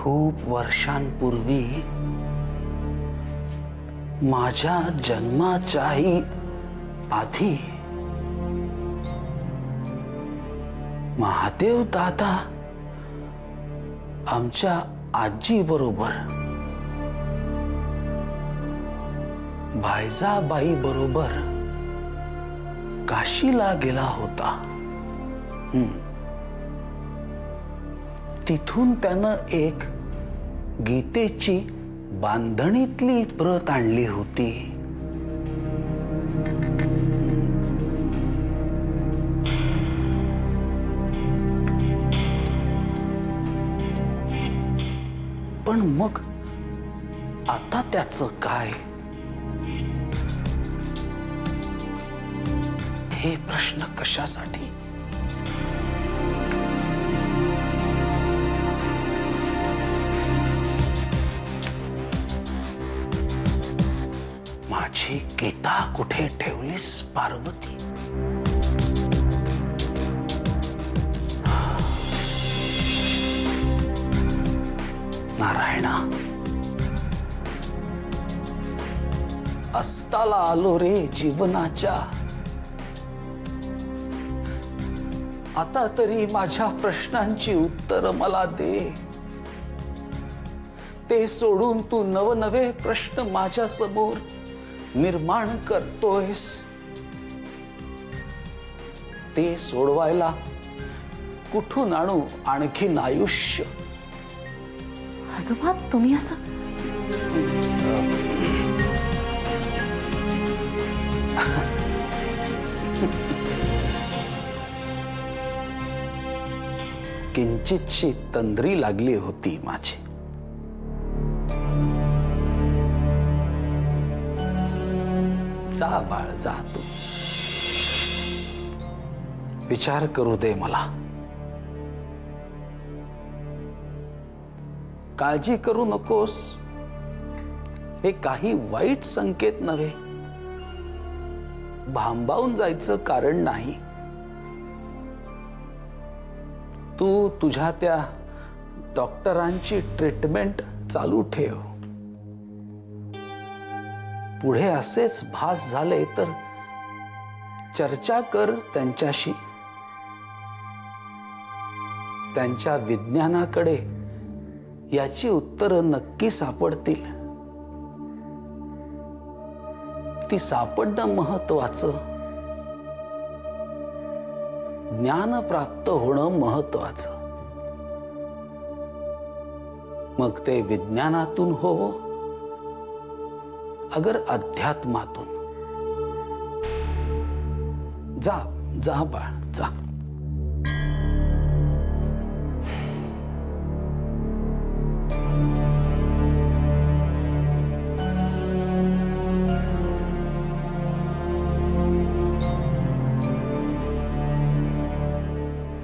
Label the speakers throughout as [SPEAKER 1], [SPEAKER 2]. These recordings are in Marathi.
[SPEAKER 1] खूप वर्षांपूर्वी माझ्या जन्माच्याही आधी महादेव दादा आमच्या आजी बरोबर भायजाबाई बरोबर काशीला गेला होता। तिथून त्यानं एक गीतेची बांधणीतली प्रत आणली होती। पण मग आता त्याचं काय? हे प्रश्न कशासाठी? माझी गीता कुठे ठेवलीस पार्वती? नारायणा, अस्ताला आलो रे जीवनाच्या। आता तरी माझ्या प्रश्नांची उत्तर मला दे। ते सोडून तू नवनवे प्रश्न माझ्या समोर निर्माण करतोयस। ते सोडवायला कुठून आणू आणखीन आयुष्य?
[SPEAKER 2] आजोबा, तुम्ही असं
[SPEAKER 1] किंचितशी तंद्री लागली होती माझी। जा बाळ, जा तू। विचार करू दे मला। काळजी करू नकोस, हे काही वाईट संकेत नव्हे। भांबावून जायचं कारण नाही। तू तुझ्या त्या डॉक्टरांची ट्रीटमेंट चालू ठेव। पुढे असेच भास झाले तर चर्चा कर त्यांच्याशी। त्यांच्या विज्ञानाकडे याची उत्तरं नक्की सापडतील। ती सापडणं महत्वाचं, ज्ञान प्राप्त होणं महत्वाचं। मग ते विज्ञानातून हो अगर अध्यात्मातून। जा जा बाळ, जा।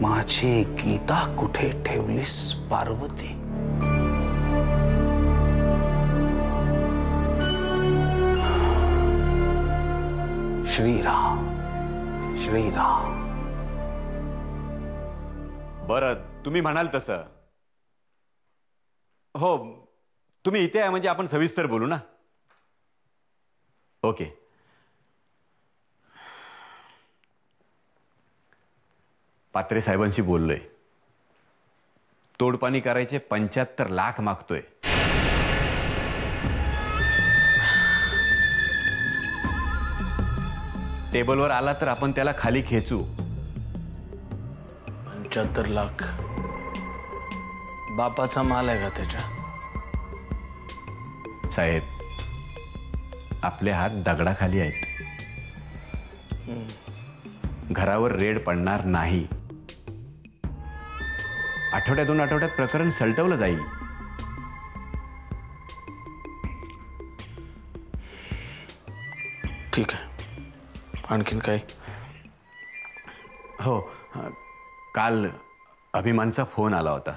[SPEAKER 1] माझी गीता कुठे ठेवलीस पार्वती? श्रीराम श्रीराम।
[SPEAKER 3] बरं, तुम्ही म्हणाल तसं। हो, तुम्ही इथे आहे म्हणजे आपण सविस्तर बोलू ना। ओके। पात्रे साहेबांशी बोललोय। तोडपाणी करायचे 75 लाख मागतोय। टेबलवर आला तर आपण त्याला खाली खेचू।
[SPEAKER 4] 75 लाख बापाचा माल आहे का त्याच्या?
[SPEAKER 3] साहेब, आपले हात दगडाखाली आहेत। घरावर रेड पडणार नाही। आठवड्यात 2 आठवड्यात प्रकरण सलटवलं जाईल।
[SPEAKER 4] ठीक आहे, आणखीन काय?
[SPEAKER 3] हो, काल अभिमानचा फोन आला होता।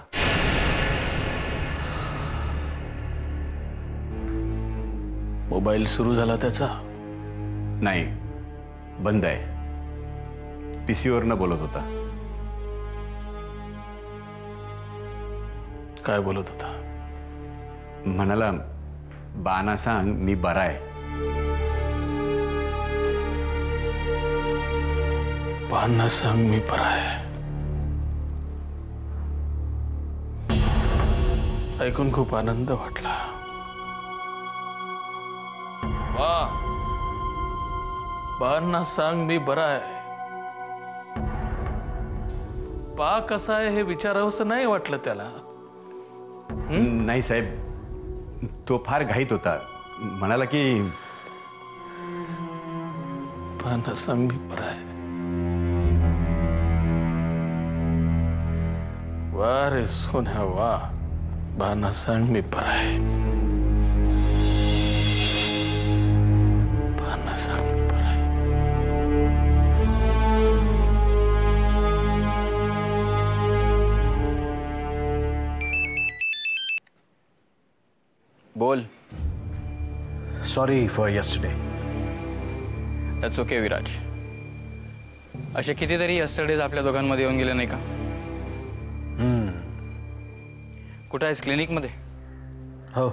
[SPEAKER 4] मोबाईल सुरू झाला त्याचा?
[SPEAKER 3] नाही, बंद आहे। पीसीवरनं बोलत होता।
[SPEAKER 4] काय बोलत होता?
[SPEAKER 3] म्हणाला बाना सांग मी बरा आहे.
[SPEAKER 4] बाना सांग मी बरा आहे. ऐकून खूप आनंद वाटला. वा, बाना सांग मी बरा आहे. पा कसा आहे हे विचारावंसं नाही वाटलं त्याला.
[SPEAKER 3] नाही साहेब, तो फार घाईत होता. म्हणाला की
[SPEAKER 4] बाना सांग मी बरा आहे. वा रे सोन्या वा, बाना सांग मी बरा आहे. बाना सांग मी बरा आहे.
[SPEAKER 5] बोल.
[SPEAKER 6] Sorry for yesterday.
[SPEAKER 5] That's okay Viraj. असे कितीतरी यस्टरडेज आपल्या दोघांमध्ये येऊन गेले नाही का? कुठं आहेस? क्लिनिकमध्ये?
[SPEAKER 6] हो.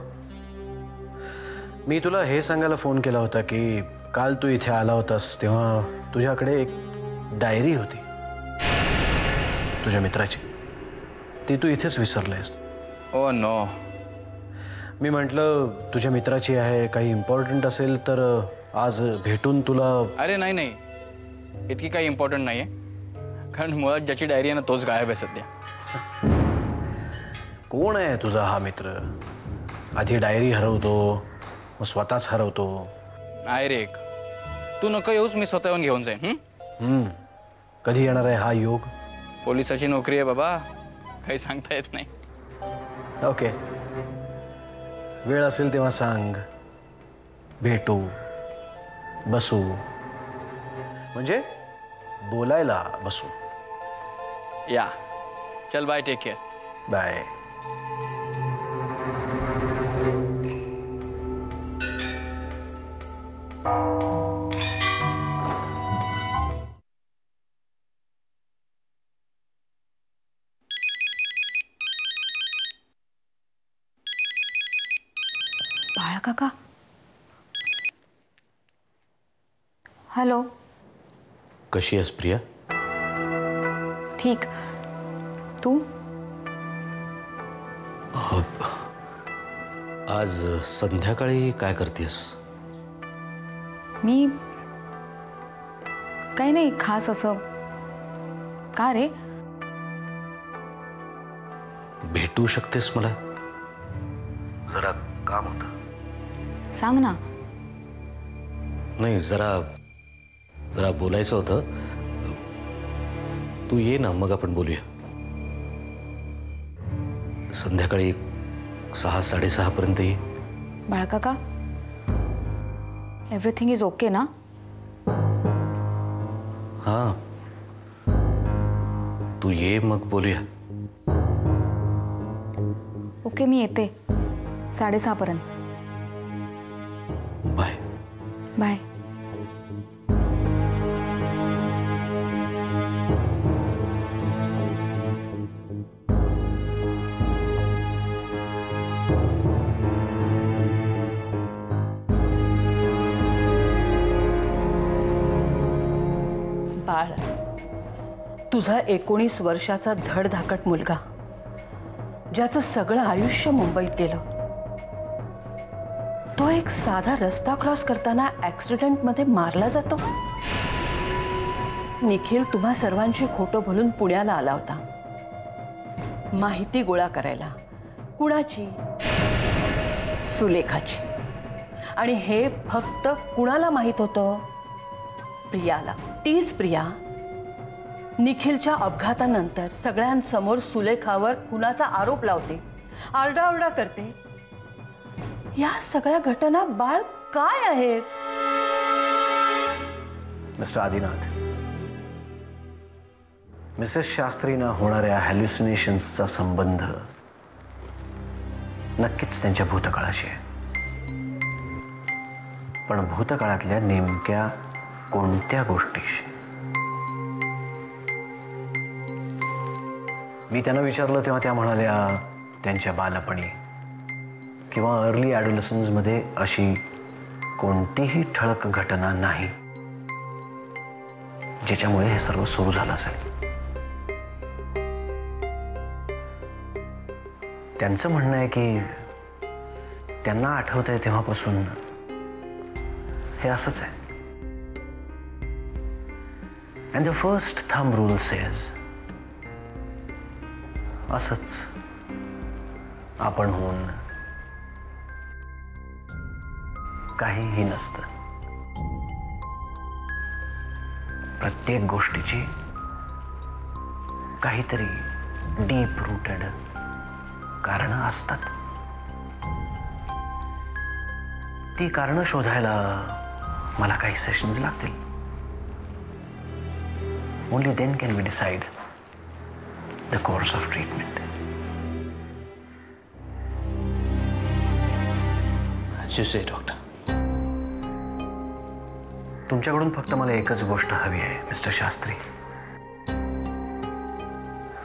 [SPEAKER 6] मी तुला हे सांगायला फोन केला होता की काल तू इथे आला होतास तेव्हा तुझ्याकडे एक डायरी होती तुझ्या मित्राची. ती तू इथेच विसरलेस.
[SPEAKER 5] Oh no.
[SPEAKER 6] मी म्हटलं तुझ्या मित्राची आहे, काही इम्पॉर्टंट असेल तर आज भेटून तुला.
[SPEAKER 5] अरे नाही नाही, इतकी काही इम्पॉर्टंट नाही आहे. कारण मुळात ज्याची डायरी आहे ना तोच गायब आहे सध्या.
[SPEAKER 6] कोण आहे तुझा हा मित्र? आधी डायरी हरवतो, मग स्वतःच हरवतो.
[SPEAKER 5] आहे रे एक. तू नको येऊस, मी स्वतः येऊन घेऊन जाईन.
[SPEAKER 6] कधी येणार आहे हा योग?
[SPEAKER 5] पोलिसाची नोकरी आहे बाबा, काही सांगता येत नाही.
[SPEAKER 6] ओके, वेळ असेल तेव्हा सांग, भेटू, बसू, म्हणजे बोलायला बसू.
[SPEAKER 5] या चल, बाय, टेक केअर.
[SPEAKER 6] बाय.
[SPEAKER 2] बाळा काका. हॅलो.
[SPEAKER 4] कशी आहेस प्रिया?
[SPEAKER 2] ठीक. तू?
[SPEAKER 4] आज संध्याकाळी काय करतेस?
[SPEAKER 2] मी काही नाही खास असं. का रे?
[SPEAKER 4] भेटू शकतेस मला? जरा काम होतं.
[SPEAKER 2] सांग ना.
[SPEAKER 4] नाही, जरा बोलायचं होतं. तू ये ना, मग आपण बोलूया. संध्याकाळी 6-6:30 पर्यंत ये.
[SPEAKER 2] बाळा काका, एव्हरीथिंग इज ओके ना?
[SPEAKER 4] हां, तू ये मग बोलूया.
[SPEAKER 2] ओके, मी येते 6:30 पर्यंत.
[SPEAKER 4] बाय.
[SPEAKER 2] बाय.
[SPEAKER 7] बाळ, तुझा 19 वर्षाचा धडधाकट मुलगा, ज्याचं सगळं आयुष्य मुंबईत गेलं, तो एक साधा रस्ता क्रॉस करताना ऍक्सिडेंटमध्ये मारला जातो. निखिल तुम्हा सर्वांशी खोटं बोलून पुण्याला आला होता, माहिती गोळा करायला. कुणाची? सुलेखाची. आणि हे फक्त कुणाला माहित होतं? प्रियाला. तीच प्रिया निखिलच्या अपघातानंतर सगळ्यांसमोर सुलेखावर खुनाचा आरोप लावते, आरडाओरडा करते. या सगळ्या घटना बाळ काय आहेत?
[SPEAKER 6] मिस्टर आदिनाथ, मिसेस शास्त्रींना होणाऱ्या हॅल्युसिनेशन्सचा संबंध नक्कीच त्यांच्या भूतकाळाशी आहे. पण भूतकाळातल्या नेमक्या कोणत्या गोष्टीशी? मी त्यांना विचारलं तेव्हा त्या म्हणाल्या त्यांच्या बालपणी किंवा अर्ली ॲडोलसन्समध्ये अशी कोणतीही ठळक घटना नाही ज्याच्यामुळे हे सर्व सुरू झालं असेल. त्यांचं म्हणणं आहे की त्यांना आठवतंय तेव्हापासून हे असंच आहे. And the first thumb rule says असंच आपण होऊन काहीही नसतं. प्रत्येक गोष्टीची काहीतरी डीप रूटेड कारणं असतात. ती कारणं शोधायला मला काही सेशन्स लागतील. Only then can we decide the course of treatment.
[SPEAKER 4] As you say, doctor.
[SPEAKER 6] तुमच्याकडून फक्त मला एकच गोष्ट हवी आहे mister Shastri.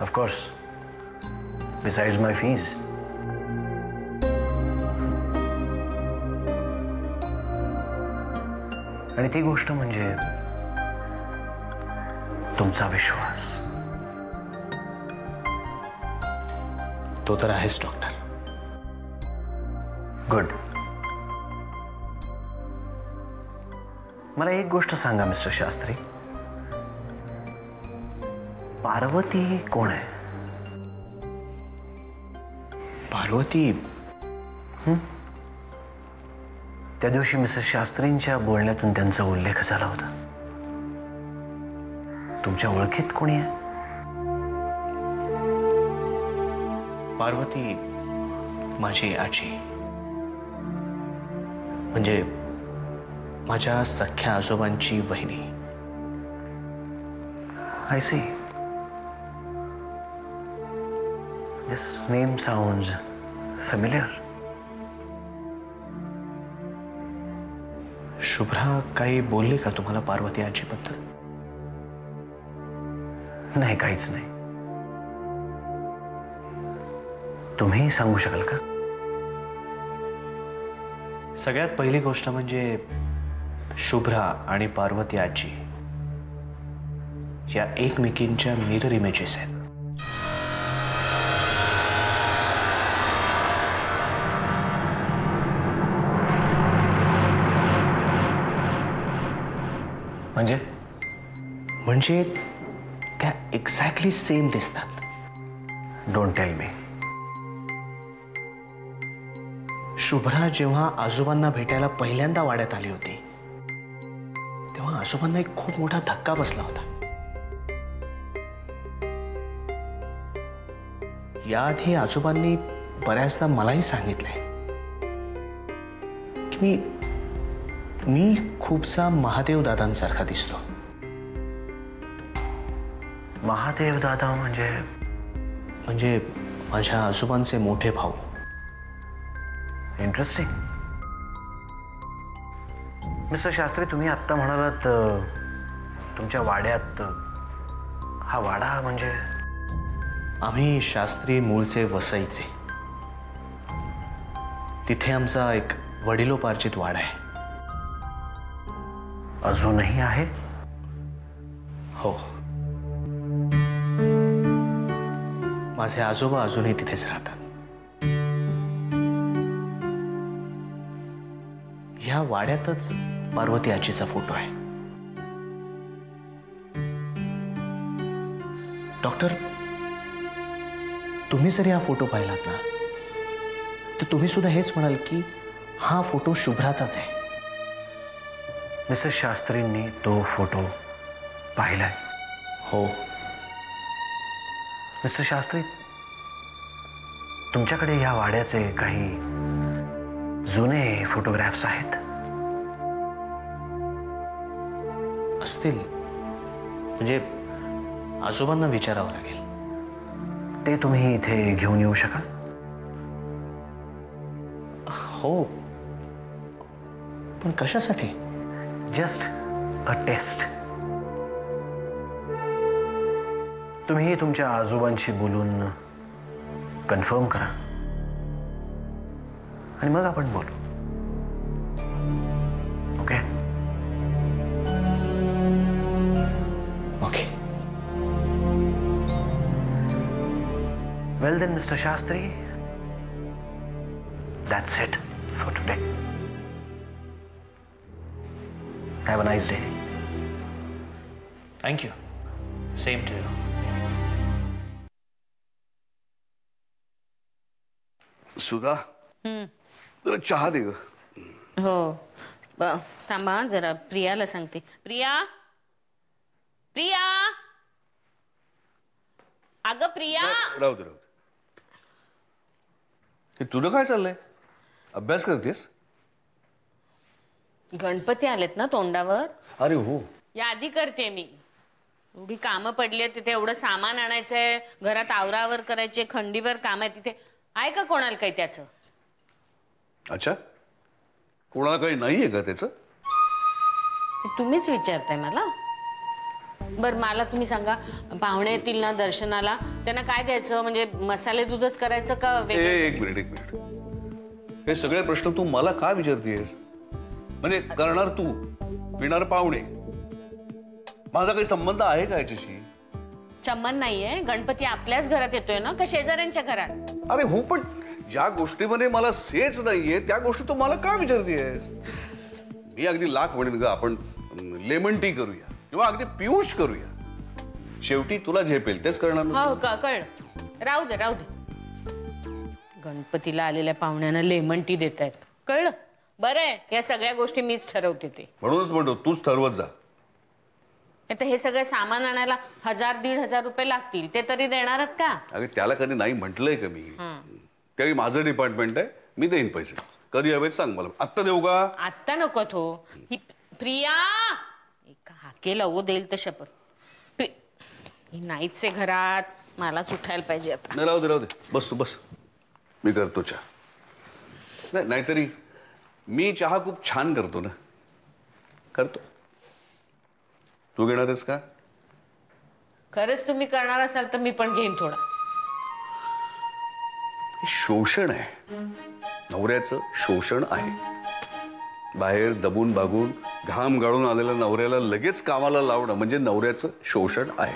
[SPEAKER 6] Of course besides my fees. आणि ती गोष्ट म्हणजे तुमचा विश्वास.
[SPEAKER 4] तो तर आहेच डॉक्टर.
[SPEAKER 6] गुड. मला एक गोष्ट सांगा मिस्टर शास्त्री, पार्वती कोण आहे?
[SPEAKER 4] पार्वती
[SPEAKER 6] त्या दिवशी मिसेस शास्त्रींच्या बोलण्यातून त्यांचा उल्लेख झाला होता. तुमच्या ओळखीत कोणी आहे?
[SPEAKER 4] पार्वती माझी आजी, म्हणजे माझ्या सख्या आजोबांची वहिनी.
[SPEAKER 6] I see. This name sounds familiar.
[SPEAKER 4] Shubhra काही बोलली का तुम्हाला पार्वती आजीबद्दल?
[SPEAKER 6] नाही, काहीच नाही. तुम्ही सांगू शकाल का?
[SPEAKER 4] सगळ्यात पहिली गोष्ट म्हणजे शुभ्रा आणि पार्वती आजी या एकमेकींच्या मिरर इमेजेस आहेत. म्हणजे त्या एक्झॅक्टली सेम दिसतात.
[SPEAKER 6] Don't tell me.
[SPEAKER 4] शुभ्रा जेव्हा आजोबांना भेटायला पहिल्यांदा वाड्यात आली होती तेव्हा आजोबांना एक खूप मोठा धक्का बसला होता. याआधी आजोबांनी बऱ्याचदा मलाही सांगितलंय की मी खूपसा महादेव दादांसारखा दिसतो.
[SPEAKER 6] महादेव दादा
[SPEAKER 4] म्हणजे माझ्या आजोबांचे मोठे भाऊ.
[SPEAKER 6] इंटरेस्टिंग. मिस्टर शास्त्री, तुम्ही आत्ता म्हणालात तुमच्या वाड्यात. हा वाडा म्हणजे?
[SPEAKER 4] आम्ही शास्त्री मूळचे वसईचे. तिथे आमचा एक वडिलोपार्जित वाडा आहे.
[SPEAKER 6] अजूनही आहे?
[SPEAKER 4] हो, माझे आजोबा अजूनही तिथेच राहतात. ह्या वाड्यातच पार्वती आजीचा फोटो आहे. डॉक्टर, तुम्ही जर हा फोटो पाहिलात ना तर तुम्ही सुद्धा हेच म्हणाल की हा फोटो शुभ्राचाच आहे.
[SPEAKER 6] मिसेस शास्त्रींनी तो फोटो पाहिलाय?
[SPEAKER 4] हो.
[SPEAKER 6] मिस्टर शास्त्री, तुमच्याकडे या वाड्याचे काही जुने फोटोग्राफ्स आहेत?
[SPEAKER 4] असतील. म्हणजे आजोबांना विचारावं लागेल.
[SPEAKER 6] ते तुम्ही इथे घेऊन येऊ शकाल?
[SPEAKER 4] हो, पण कशासाठी?
[SPEAKER 6] Just a test. तुम्ही तुमच्या आजोबांशी बोलून कन्फर्म करा
[SPEAKER 4] आणि मग आपण बोलू. Okay okay. Well then mister Shastri, that's it for today. Have a nice day.
[SPEAKER 8] Thank you. Same to you.
[SPEAKER 1] सुधा जरा चहा दे ग.
[SPEAKER 9] हो थांबा जरा प्रियाला सांगते. प्रिया प्रिया अगं प्रिया.
[SPEAKER 1] राहू दे. हे तुझं काय चाललंय? अभ्यास करतेस?
[SPEAKER 9] गणपती आलेत ना तोंडावर.
[SPEAKER 1] अरे हो.
[SPEAKER 9] यादी करते मी. एवढी कामं पडली आहेत तिथे, एवढं सामान आणायचंय, घरात आवरावर करायचे, खंडीवर काम आहे तिथे. आहे का कोणाला काही त्याचं?
[SPEAKER 1] अच्छा, कोणाला काही नाहीये का त्याचं?
[SPEAKER 9] तुम्हीच विचारताय मला. बरं मला तुम्ही सांगा, पाहुणे येतील ना दर्शनाला, त्यांना काय द्यायचं? म्हणजे मसाले दूधच करायचं का वेगळं?
[SPEAKER 1] एक मिनिट. हे सगळे प्रश्न तू मला का विचारतेस? म्हणजे करणार तू, पिणार पाहुणे, माझा काही संबंध आहे का याच्याशी?
[SPEAKER 9] संबंध नाहीये. गणपती आपल्याच घरात येतोय ना का शेजाऱ्यांच्या घरात?
[SPEAKER 1] अरे हो, पण ज्या गोष्टीमध्ये मला सेच नाहीये त्या गोष्टी तू मला का विचारतेस? मी अगदी लाख म्हणेन ग, आपण लेमन टी करूया किंवा अगदी पियुष करूया. शेवटी तुला झेपेल तेच करणार.
[SPEAKER 9] हो कळलं. राहू दे. गणपतीला आलेल्या पाहुण्यांना लेमन टी देत आहेत, कळलं? बरं आहे, या सगळ्या गोष्टी मीच ठरवते ते.
[SPEAKER 1] म्हणूनच म्हणतो तूच ठरवत जा.
[SPEAKER 9] आता हे सगळं सामान आणायला 1000-1500 रुपये लागतील, ते तरी देणार आहेत का?
[SPEAKER 1] अगं त्याला कधी नाही म्हटलंय का मी? त्यावेळी माझं डिपार्टमेंट आहे, मी देईन पैसे. कधी हवेत सांग मला. आत्ता देऊ का?
[SPEAKER 9] आत्ता नको तो. ही प्रिया एक हाकेला ओ देईल तर शपथ. ही नाहीच आहे घरात, मलाच उठायला पाहिजे आता.
[SPEAKER 1] नाही राहू दे. बस तू बस, मी करतो चहा. नाहीतरी मी चहा खूप छान करतो ना. करतो. तू घेणार आहेस का?
[SPEAKER 9] खरंच तुम्ही करणार असाल तर मी पण घेईन थोडा.
[SPEAKER 1] शोषण आहे, नवऱ्याचं शोषण आहे. बाहेर दबून भागून घाम गाळून आलेल्या नवऱ्याला लगेच कामाला लावणं म्हणजे नवऱ्याचं शोषण आहे.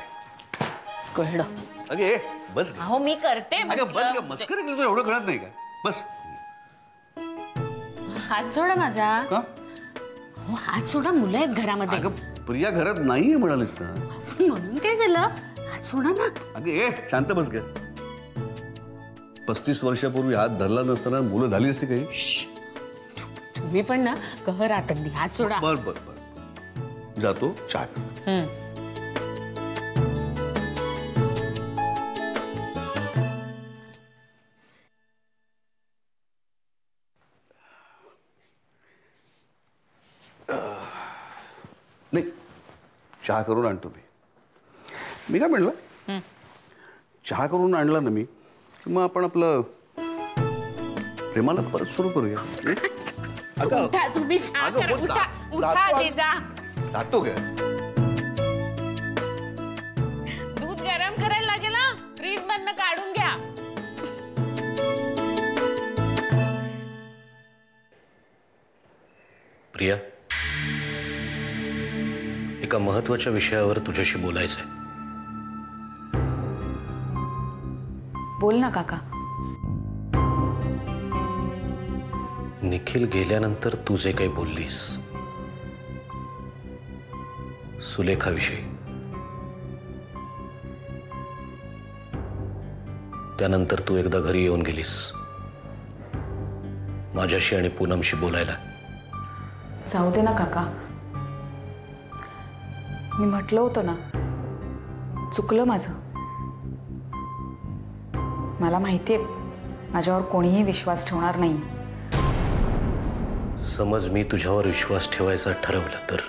[SPEAKER 9] कळलं?
[SPEAKER 1] अगे बस.
[SPEAKER 9] हो मी करते.
[SPEAKER 1] अगं बस ग, मस्करी केली, तुला एवढं कळत नाही का? बस.
[SPEAKER 9] हात सोडा माझा.
[SPEAKER 1] का?
[SPEAKER 9] हो हात सोडा, मुलं आहेत घरामध्ये.
[SPEAKER 1] अगं प्रिया घरात नाहीये म्हणालीस ना.
[SPEAKER 9] म्हणून काय झालं? हात सोडा ना.
[SPEAKER 1] अगे शांत बस ग. 35 वर्षापूर्वी हात धरला नसताना मुलं झाली असती काही?
[SPEAKER 9] तुम्ही पण ना कहर आतंदी. हात सोडा.
[SPEAKER 1] बर जातो चहा. नाही चहा करून आणतो मी काय म्हणलं, चहा करून आणला ना मी, मग आपण आपलं प्रेमाला परत सुरू करूया.
[SPEAKER 9] उठा तुम्ही चहा करा. उठा आधी जा.
[SPEAKER 1] जातो ग.
[SPEAKER 9] दूध गरम करायला लागेल ना, फ्रीज मधनं काढून घ्या.
[SPEAKER 4] प्रिया, एका महत्वाच्या विषयावर तुझ्याशी बोलायचंय.
[SPEAKER 2] बोल ना काका.
[SPEAKER 4] निखिल गेल्यानंतर तू जे काही बोललीस सुलेखाविषयी, त्यानंतर तू एकदा घरी येऊन गेलीस माझ्याशी आणि पूनमशी बोलायला.
[SPEAKER 2] जाऊ दे ना काका. मी म्हटलं होतं ना, चुकलं माझं. मला माहिती आहे माझ्यावर कोणीही विश्वास ठेवणार नाही.
[SPEAKER 4] समज मी तुझ्यावर विश्वास ठेवायचा ठरवलं तर